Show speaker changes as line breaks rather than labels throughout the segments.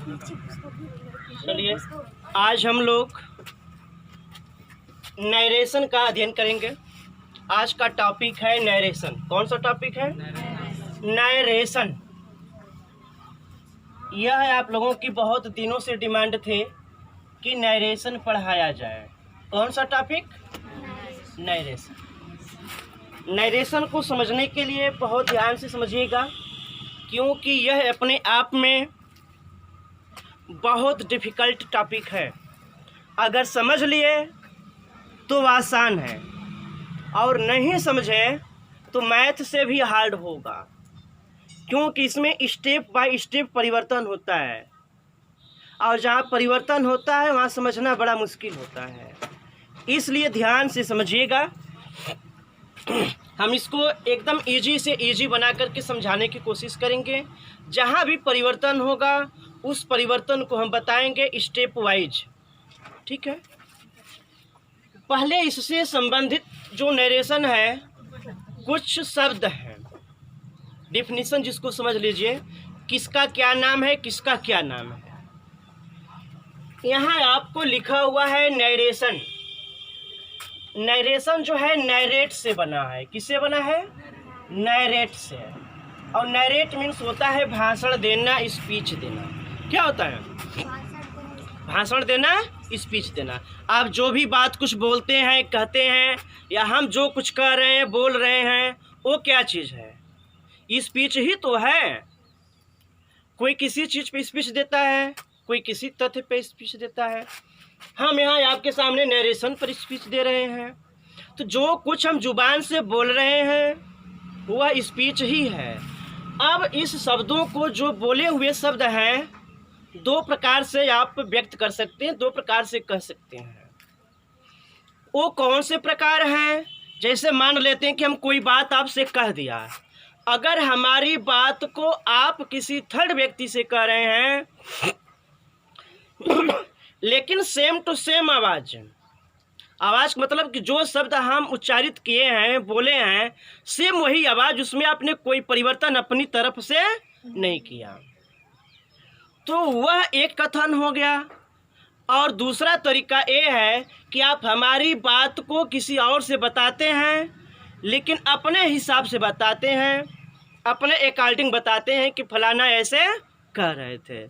चलिए आज हम लोग नरेशन का अध्ययन करेंगे। आज का टॉपिक है नरेशन। कौन सा टॉपिक है? नरेशन। यह है आप लोगों की बहुत दिनों से डिमांड थे कि नरेशन पढ़ाया जाए। कौन सा टॉपिक? नरेशन। नरेशन को समझने के लिए बहुत ध्यान से समझिएगा, क्योंकि यह अपने आप में बहुत डिफ़िकल्ट टॉपिक है। अगर समझ लिए तो आसान है, और नहीं समझे तो मैथ से भी हार्ड होगा, क्योंकि इसमें स्टेप बाय स्टेप परिवर्तन होता है, और जहाँ परिवर्तन होता है वहाँ समझना बड़ा मुश्किल होता है। इसलिए ध्यान से समझिएगा। हम इसको एकदम इजी से इजी बना करके समझाने की कोशिश करेंगे। जहाँ भी परिवर्तन होगा उस परिवर्तन को हम बताएंगे स्टेप वाइज, ठीक है। पहले इससे संबंधित जो नरेशन है, कुछ शब्द हैं, डिफिनीशन जिसको समझ लीजिए, किसका क्या नाम है, किसका क्या नाम है। यहाँ आपको लिखा हुआ है नरेशन। नरेशन जो है नैरेट से बना है। किससे बना है? नैरेट से। और नैरेट मीन्स होता है भाषण देना, स्पीच देना। क्या होता है? भाषण देना, स्पीच देना। आप जो भी बात कुछ बोलते हैं, कहते हैं, या हम जो कुछ कह रहे हैं, बोल रहे हैं, वो क्या चीज़ है? स्पीच ही तो है। कोई किसी चीज़ पे स्पीच देता है, कोई किसी तथ्य पे स्पीच देता है। हम यहाँ आपके सामने नरेशन पर स्पीच दे रहे हैं। तो जो कुछ हम जुबान से बोल रहे हैं वह स्पीच ही है। अब इस शब्दों को, जो बोले हुए शब्द हैं, दो प्रकार से आप व्यक्त कर सकते हैं, दो प्रकार से कह सकते हैं। वो कौन से प्रकार हैं? जैसे मान लेते हैं कि हम कोई बात आपसे कह दिया। अगर हमारी बात को आप किसी थर्ड व्यक्ति से कह रहे हैं, लेकिन सेम टू सेम आवाज़ का मतलब कि जो शब्द हम उच्चारित किए हैं, बोले हैं, सेम वही आवाज़, उसमें आपने कोई परिवर्तन अपनी तरफ से नहीं किया, तो वह एक कथन हो गया। और दूसरा तरीका ये है कि आप हमारी बात को किसी और से बताते हैं, लेकिन अपने हिसाब से बताते हैं, अपने अकॉर्डिंग बताते हैं कि फलाना ऐसे कह रहे थे।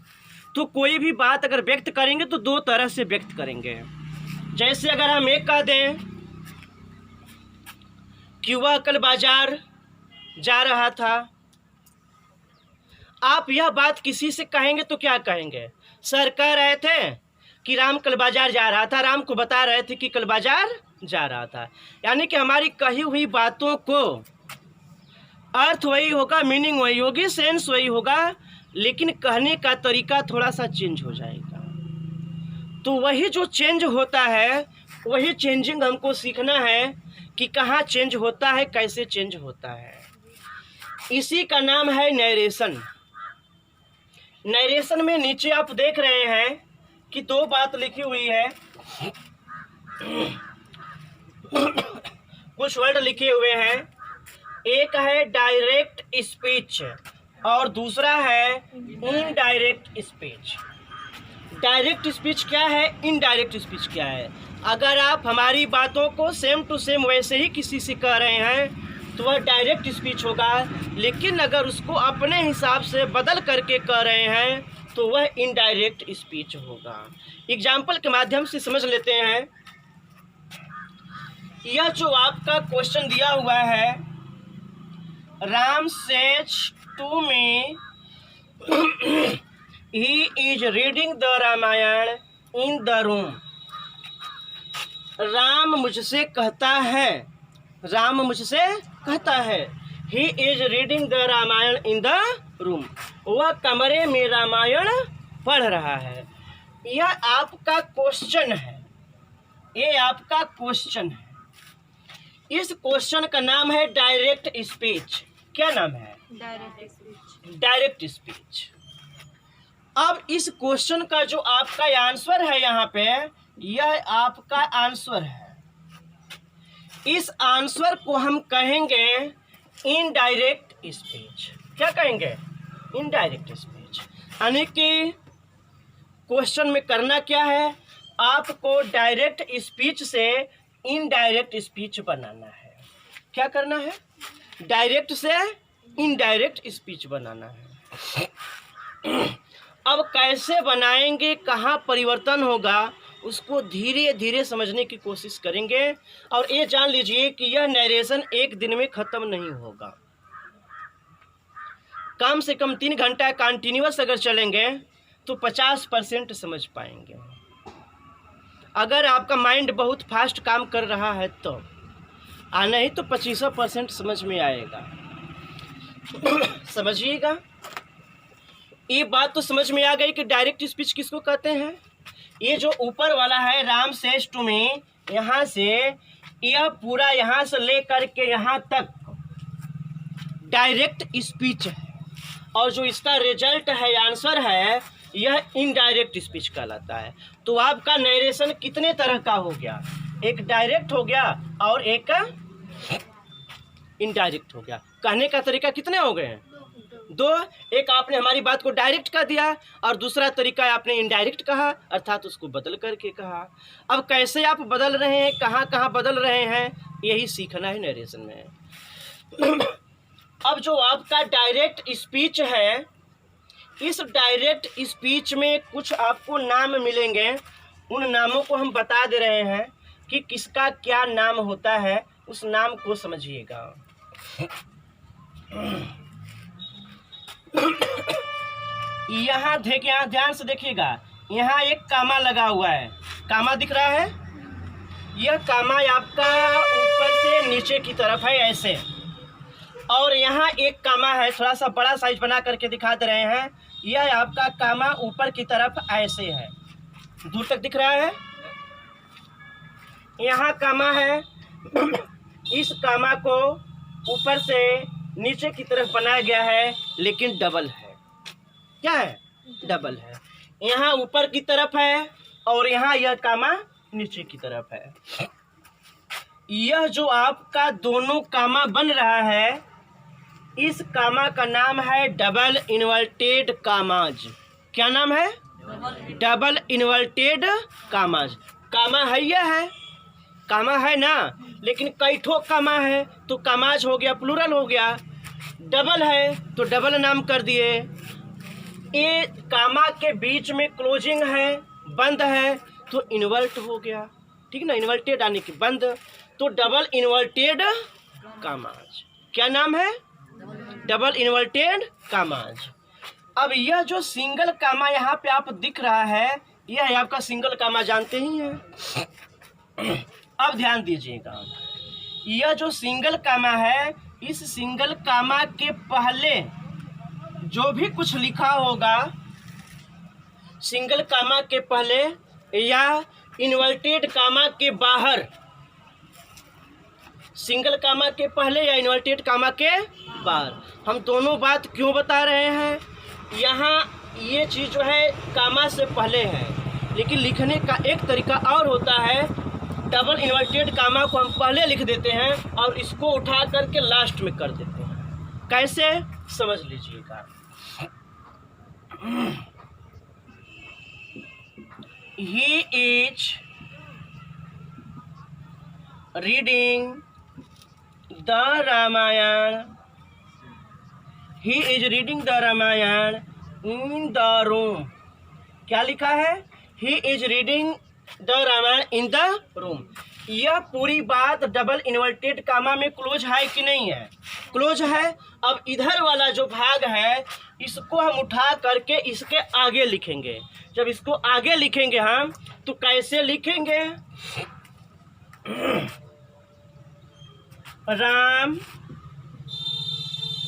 तो कोई भी बात अगर व्यक्त करेंगे तो दो तरह से व्यक्त करेंगे। जैसे अगर हम एक कह दें कि वह कल बाजार जा रहा था, आप यह बात किसी से कहेंगे तो क्या कहेंगे? सर कह रहे थे कि राम कल बाजार जा रहा था, राम को बता रहे थे कि कल बाजार जा रहा था। यानी कि हमारी कही हुई बातों को अर्थ वही होगा, मीनिंग वही होगी, सेंस वही होगा, लेकिन कहने का तरीका थोड़ा सा चेंज हो जाएगा। तो वही जो चेंज होता है, वही चेंजिंग हमको सीखना है कि कहाँ चेंज होता है, कैसे चेंज होता है। इसी का नाम है नरेशन। नरेशन में नीचे आप देख रहे हैं कि दो बात लिखी हुई है, कुछ वर्ड लिखे हुए हैं। एक है डायरेक्ट स्पीच और दूसरा है इनडायरेक्ट स्पीच। डायरेक्ट स्पीच क्या है, इनडायरेक्ट स्पीच क्या है? अगर आप हमारी बातों को सेम टू सेम वैसे ही किसी से कह रहे हैं तो वह डायरेक्ट स्पीच होगा, लेकिन अगर उसको अपने हिसाब से बदल करके कह रहे हैं तो वह इनडायरेक्ट स्पीच होगा। एग्जाम्पल के माध्यम से समझ लेते हैं। यह जो आपका क्वेश्चन दिया हुआ है, Ram says to me he is reading the Ramayana in the room। Ram मुझसे कहता है, राम मुझसे कहता है, he is reading the Ramayana in the room। वह कमरे में रामायण पढ़ रहा है। यह आपका क्वेश्चन है, ये आपका क्वेश्चन है। इस क्वेश्चन का नाम है डायरेक्ट स्पीच। क्या नाम है? Direct speech. Direct speech. अब इस क्वेश्चन का जो आपका आंसर है यहाँ पे, यह आपका आंसर है। इस आंसर को हम कहेंगे इनडायरेक्ट स्पीच। क्या कहेंगे? Indirect speech. यानी कि क्वेश्चन में करना क्या है, आपको डायरेक्ट स्पीच से इनडायरेक्ट स्पीच बनाना है। क्या करना है? डायरेक्ट से इनडायरेक्ट स्पीच बनाना है। अब कैसे बनाएंगे, कहाँ परिवर्तन होगा, उसको धीरे धीरे समझने की कोशिश करेंगे। और ये जान लीजिए कि यह नरेशन एक दिन में ख़त्म नहीं होगा। कम से कम 3 घंटा कंटिन्यूअस अगर चलेंगे तो 50% समझ पाएंगे। अगर आपका माइंड बहुत फास्ट काम कर रहा है तो नहीं तो 25% समझ में आएगा। समझिएगा, ये बात तो समझ में आ गई कि डायरेक्ट स्पीच किसको कहते हैं। ये जो ऊपर वाला है राम सेज टू मी, यहाँ से यह पूरा यहाँ से ले करके यहाँ तक डायरेक्ट स्पीच है, और जो इसका रिजल्ट है, आंसर है, यह इनडायरेक्ट स्पीच कहलाता है। तो आपका नरेशन कितने तरह का हो गया, एक डायरेक्ट हो गया और एक इनडायरेक्ट हो गया। कहने का तरीका कितने हो गए हैं? 2। एक आपने हमारी बात को डायरेक्ट कह दिया और दूसरा तरीका आपने इनडायरेक्ट कहा, अर्थात उसको बदल करके कहा। अब कैसे आप बदल रहे हैं, कहाँ कहाँ बदल रहे हैं, यही सीखना है नरेशन में। अब जो आपका डायरेक्ट स्पीच है, इस डायरेक्ट स्पीच में कुछ आपको नाम मिलेंगे। उन नामों को हम बता दे रहे हैं कि किसका क्या नाम होता है, उस नाम को समझिएगा। यहाँ देखिए, यहाँ ध्यान से देखिएगा, यहाँ एक कामा लगा हुआ है। कामा दिख रहा है? यह कामा आपका ऊपर से नीचे की तरफ है ऐसे, और यहाँ एक कामा है, थोड़ा सा बड़ा साइज बना करके दिखा दे रहे हैं। यह आपका कामा ऊपर की तरफ ऐसे है, दूर तक दिख रहा है। यहाँ कामा है, इस कामा को ऊपर से नीचे की तरफ बनाया गया है, लेकिन डबल है। क्या है? डबल है। यहाँ ऊपर की तरफ है और यहाँ यह कामा नीचे की तरफ है। यह जो आपका दोनों कामा बन रहा है, इस कामा का नाम है डबल इन्वर्टेड कामाज। क्या नाम है? Double inverted commas. कामा है, यह है, कामा है ना, लेकिन कई ठो कामा है तो कामाज हो गया, प्लूरल हो गया। डबल है तो डबल नाम कर दिए। ये कामा के बीच में क्लोजिंग है, बंद है, तो इन्वर्ट हो गया। ठीक ना, इन्वर्टेड यानी कि बंद, तो डबल इन्वर्टेड कामाज। क्या नाम है? Double inverted commas. अब यह जो सिंगल कामा यहाँ पे आप दिख रहा है, यह है आपका सिंगल कामा, जानते ही हैं। अब ध्यान दीजिएगा, यह जो सिंगल कामा है, इस सिंगल कामा के पहले जो भी कुछ लिखा होगा, सिंगल कामा के पहले या इन्वर्टेड कामा के बाहर, सिंगल कामा के पहले या इन्वर्टेड कामा के बाहर, हम दोनों बात क्यों बता रहे हैं? यहाँ ये चीज़ जो है कामा से पहले है, लेकिन लिखने का एक तरीका और होता है। डबल इन्वर्टेड कामा को हम पहले लिख देते हैं और इसको उठा करके लास्ट में कर देते हैं। कैसे? समझ लीजिएगा। He is reading the Ramayana. He is reading the Ramayana in the room. क्या लिखा है? He is reading the Ramayana in the room. यह पूरी बात डबल इन्वर्टेड कामा में क्लोज है कि नहीं है? क्लोज है। अब इधर वाला जो भाग है, इसको हम उठा करके इसके आगे लिखेंगे। जब इसको आगे लिखेंगे हम, तो कैसे लिखेंगे? राम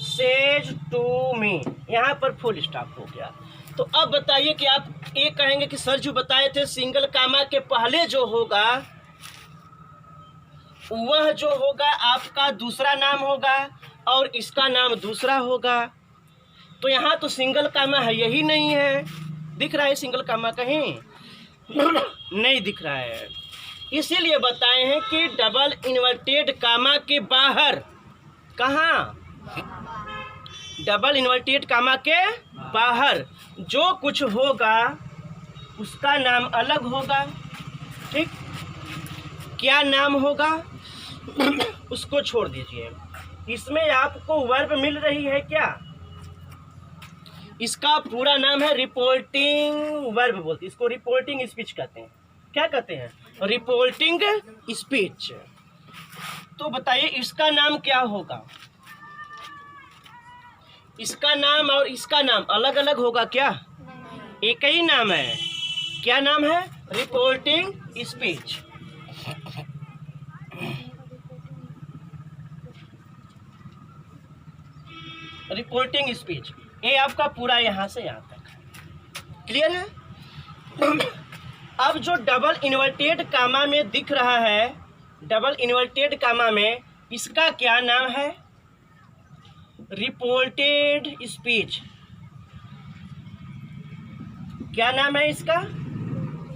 सेज टू मी, यहाँ पर फुल स्टॉप हो गया। तो अब बताइए कि आप ये कहेंगे कि सर जो बताए थे सिंगल कामा के पहले जो होगा, वह जो होगा आपका दूसरा नाम होगा और इसका नाम दूसरा होगा। तो यहाँ तो सिंगल कामा है, यही नहीं है। दिख रहा है सिंगल कामा कहीं? नहीं दिख रहा है। इसीलिए बताए हैं कि डबल इन्वर्टेड कामा के बाहर, कहाँ? डबल इन्वर्टेड कामा के बाहर जो कुछ होगा उसका नाम अलग होगा। ठीक, क्या नाम होगा उसको छोड़ दीजिए। इसमें आपको वर्ब मिल रही है क्या? इसका पूरा नाम है रिपोर्टिंग वर्ब बोलते हैं इसको, रिपोर्टिंग स्पीच कहते हैं। क्या कहते हैं? Reporting speech. तो बताइए इसका नाम क्या होगा? इसका नाम और इसका नाम अलग अलग होगा क्या? एक ही नाम है। क्या नाम है? Reporting speech. रिपोर्टिंग स्पीच, ये आपका पूरा यहाँ से यहाँ तक क्लियर है। अब जो डबल इन्वर्टेड कामा में दिख रहा है, डबल इन्वर्टेड कामा में, इसका क्या नाम है? Reported speech. क्या नाम है इसका?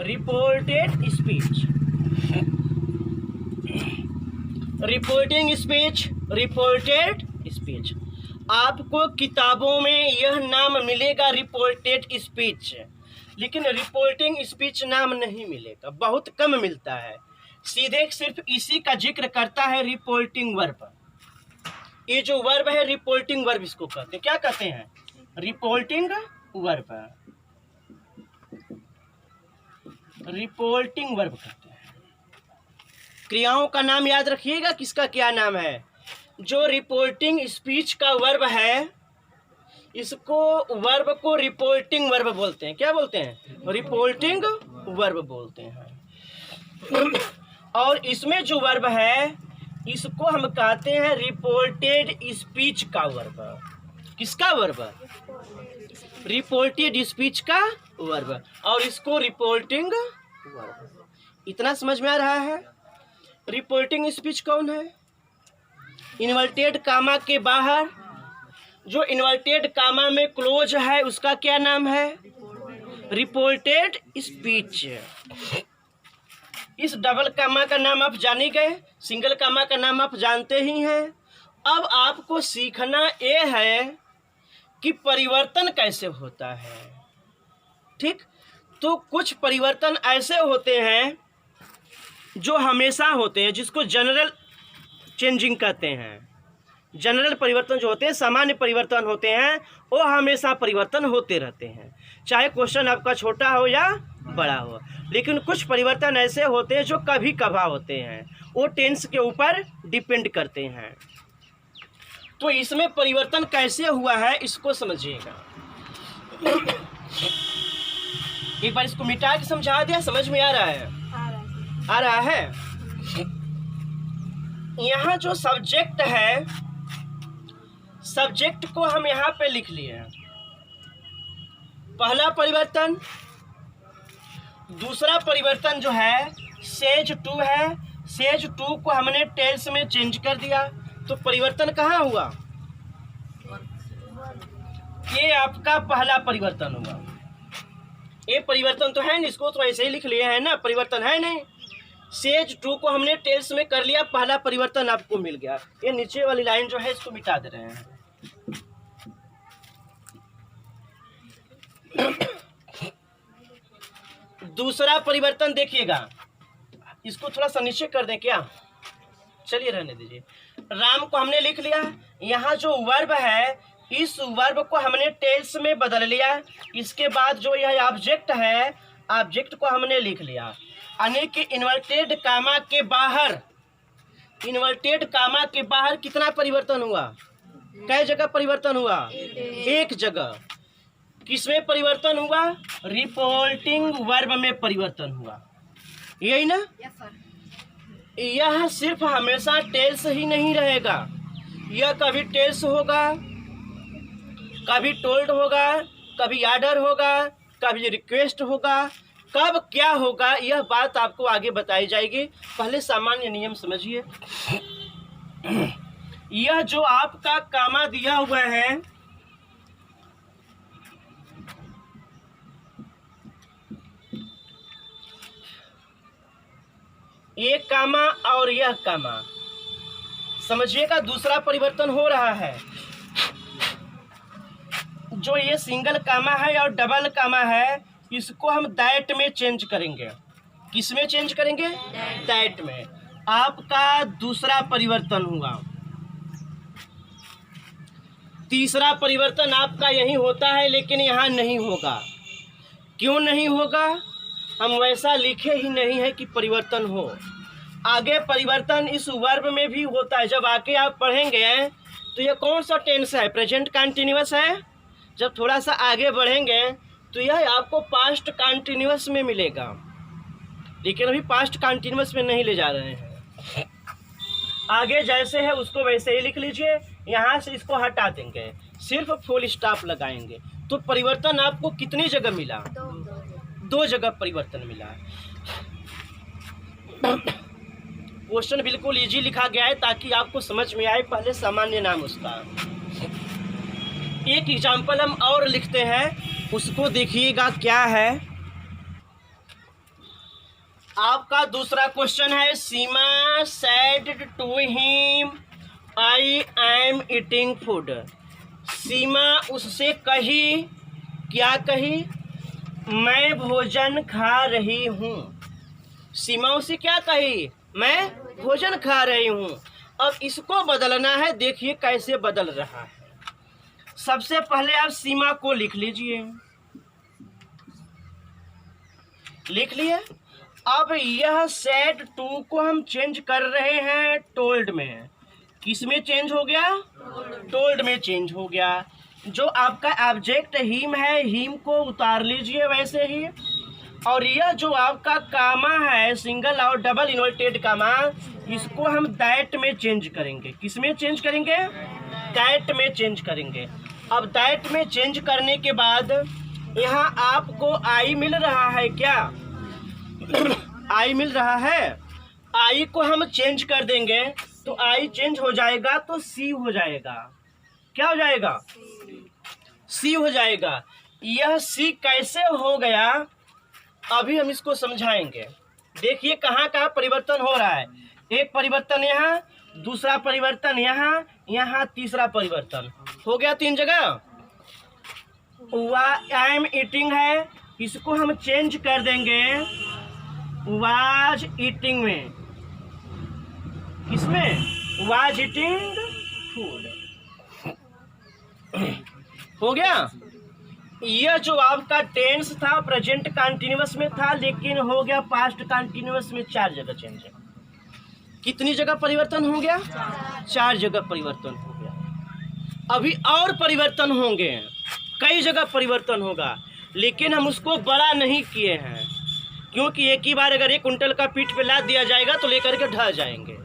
Reported speech. Reporting speech, reported speech. आपको किताबों में यह नाम मिलेगा रिपोर्टेड स्पीच, लेकिन रिपोर्टिंग स्पीच नाम नहीं मिलेगा, बहुत कम मिलता है। सीधे सिर्फ इसी का जिक्र करता है रिपोर्टिंग वर्ब। ये जो वर्ब है रिपोर्टिंग वर्ब इसको कहते हैं। क्या कहते हैं? रिपोर्टिंग वर्ब, रिपोर्टिंग वर्ब कहते हैं। क्रियाओं का नाम याद रखिएगा, किसका क्या नाम है। जो रिपोर्टिंग स्पीच का वर्ब है, इसको वर्ब को रिपोर्टिंग वर्ब बोलते हैं। क्या बोलते हैं? रिपोर्टिंग वर्ब बोलते हैं। और इसमें जो वर्ब है, इसको हम कहते हैं रिपोर्टेड स्पीच का वर्ब। किसका वर्ब? रिपोर्टेड स्पीच का वर्ब, और इसको रिपोर्टिंग वर्ब। इतना समझ में आ रहा है? रिपोर्टिंग स्पीच कौन है? इन्वर्टेड कामा के बाहर, जो इन्वर्टेड कामा में क्लोज है, उसका क्या नाम है? Reported speech. इस डबल कामा का नाम आप जान ही गए, सिंगल कामा का नाम आप जानते ही हैं। अब आपको सीखना ये है कि परिवर्तन कैसे होता है। ठीक, तो कुछ परिवर्तन ऐसे होते हैं जो हमेशा होते हैं, जिसको जनरल चेंजिंग कहते हैं। जनरल परिवर्तन जो होते हैं, सामान्य परिवर्तन होते हैं, वो हमेशा परिवर्तन होते रहते हैं, चाहे क्वेश्चन आपका छोटा हो या बड़ा हो। लेकिन कुछ परिवर्तन ऐसे होते हैं जो कभी कभार होते हैं, वो टेंस के ऊपर डिपेंड करते हैं। तो इसमें परिवर्तन कैसे हुआ है इसको समझिएगा। एक बार इसको मिटा के समझा दिया, समझ में आ रहा है? आ रहा है। यहाँ जो सब्जेक्ट है, सब्जेक्ट को हम यहाँ पे लिख लिए हैं। पहला परिवर्तन। दूसरा परिवर्तन जो है सेज टू है, सेज टू को हमने टेल्स में चेंज कर दिया, तो परिवर्तन कहाँ हुआ? ये आपका पहला परिवर्तन हुआ। ये परिवर्तन तो है नहीं, इसको तो ऐसे ही लिख लिए है ना, परिवर्तन है नहीं। सेज टू को हमने टेल्स में कर लिया, पहला परिवर्तन आपको मिल गया। ये नीचे वाली लाइन जो है इसको मिटा दे रहे हैं। दूसरा परिवर्तन देखिएगा, इसको थोड़ा सा नीचे कर दें क्या? चलिए रहने दीजिए। राम को हमने लिख लिया। यहाँ जो वर्ब है, इस वर्ब को हमने टेल्स में बदल लिया। इसके बाद जो यह ऑब्जेक्ट है, ऑब्जेक्ट को हमने लिख लिया। यानी कि इन्वर्टेड कामा के बाहर, इन्वर्टेड कामा के बाहर कितना परिवर्तन हुआ? कई जगह परिवर्तन हुआ? एक जगह। किसमें परिवर्तन हुआ? रिपोर्टिंग वर्ब में परिवर्तन हुआ। यही ना? यह सिर्फ हमेशा टेल्स ही नहीं रहेगा, यह कभी टेल्स होगा, कभी टोल्ड होगा, कभी आर्डर होगा, कभी रिक्वेस्ट होगा। कब क्या होगा यह बात आपको आगे बताई जाएगी। पहले सामान्य नियम समझिए। यह जो आपका कामा दिया हुआ है, ये कामा और यह कामा, समझिएगा दूसरा परिवर्तन हो रहा है। जो ये सिंगल कामा है और डबल कामा है, इसको हम दैट में चेंज करेंगे। किस में चेंज करेंगे? दैट में। आपका दूसरा परिवर्तन हुआ। तीसरा परिवर्तन आपका यही होता है, लेकिन यहाँ नहीं होगा। क्यों नहीं होगा? हम वैसा लिखे ही नहीं है कि परिवर्तन हो। आगे परिवर्तन इस वर्ब में भी होता है। जब आके आप पढ़ेंगे तो ये कौन सा टेंस है? प्रेजेंट कंटिन्यूअस है। जब थोड़ा सा आगे बढ़ेंगे तो यह आपको पास्ट कंटिन्यूअस में मिलेगा, लेकिन अभी पास्ट कंटिन्यूअस में नहीं ले जा रहे हैं। आगे जैसे है उसको वैसे ही लिख लीजिए। यहाँ से इसको हटा देंगे, सिर्फ फुल स्टॉप लगाएंगे। तो परिवर्तन आपको कितनी जगह मिला? दो जगह परिवर्तन मिला। क्वेश्चन बिल्कुल इजी लिखा गया है ताकि आपको समझ में आए। पहले सामान्य नाम उसका। एक एग्जाम्पल हम और लिखते हैं, उसको देखिएगा क्या है। आपका दूसरा क्वेश्चन है, Seema said to him I am eating food. Seema उससे कही, क्या कही? मैं भोजन खा रही हूँ। सीमा उसे क्या कही? मैं भोजन खा रही हूँ। अब इसको बदलना है, देखिए कैसे बदल रहा है। सबसे पहले आप सीमा को लिख लीजिए। लिख लिए। अब यह सेड टू को हम चेंज कर रहे हैं टोल्ड में। किस में चेंज हो गया? टोल्ड में चेंज हो गया। जो आपका ऑब्जेक्ट हिम है, हिम को उतार लीजिए वैसे ही। और यह जो आपका कामा है, सिंगल और डबल इन्वर्टेड कामा, इसको हम दैट में चेंज करेंगे। किस में चेंज करेंगे? दैट में चेंज करेंगे। अब दैट में चेंज करने के बाद यहाँ आपको आई मिल रहा है क्या? आई मिल रहा है। आई को हम चेंज कर देंगे तो आई चेंज हो जाएगा तो सी हो जाएगा। क्या हो जाएगा? सी हो जाएगा। यह सी कैसे हो गया अभी हम इसको समझाएंगे। देखिए कहाँ कहाँ परिवर्तन हो रहा है। एक परिवर्तन यहाँ, दूसरा परिवर्तन यहाँ, यहाँ तीसरा परिवर्तन हो गया। 3 जगह। आई एम ईटिंग है, इसको हम चेंज कर देंगे वाज ईटिंग में। किसमें? Was eating food. हो गया। यह जो आपका टेंस था प्रेजेंट कंटिन्यूअस में था, लेकिन हो गया पास्ट कंटिन्यूअस में। 4 जगह चेंज है। कितनी जगह परिवर्तन हो गया? 4 जगह परिवर्तन हो गया। अभी और परिवर्तन होंगे, कई जगह परिवर्तन होगा, लेकिन हम उसको बड़ा नहीं किए हैं, क्योंकि एक ही बार अगर 1 कुंटल का पीठ पे लाद दिया जाएगा तो लेकर के ढह जाएंगे।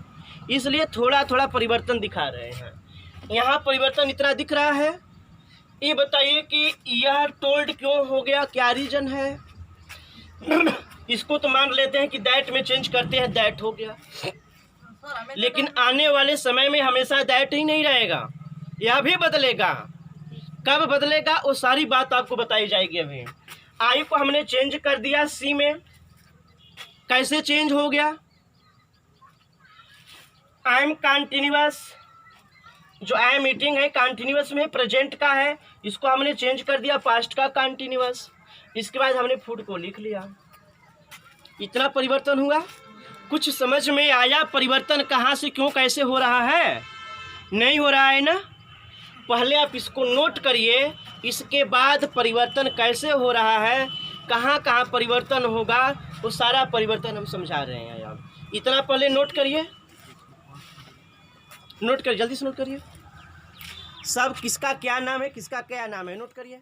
इसलिए थोड़ा थोड़ा परिवर्तन दिखा रहे हैं। यहाँ परिवर्तन इतना दिख रहा है। ये बताइए कि यह टोल्ड क्यों हो गया? क्या रीजन है? इसको तो मान लेते हैं कि दैट में चेंज करते हैं, दैट हो गया। लेकिन आने वाले समय में हमेशा दैट ही नहीं रहेगा, यह भी बदलेगा। कब बदलेगा वो सारी बात आपको बताई जाएगी। अभी आई को हमने चेंज कर दिया सी में। कैसे चेंज हो गया? आई एम कंटिन्यूअस, जो आई एम ईटिंग है कंटिन्यूअस में, प्रेजेंट का है, इसको हमने चेंज कर दिया पास्ट का कंटिन्यूअस। इसके बाद हमने फूड को लिख लिया। इतना परिवर्तन हुआ। कुछ समझ में आया परिवर्तन कहाँ से क्यों कैसे हो रहा है? नहीं हो रहा है ना? पहले आप इसको नोट करिए, इसके बाद परिवर्तन कैसे हो रहा है, कहाँ कहाँ परिवर्तन होगा, वो सारा परिवर्तन हम समझा रहे हैं। आप इतना पहले नोट करिए, नोट करिए, जल्दी से नोट करिए। सब किसका क्या नाम है, किसका क्या नाम है, नोट करिए।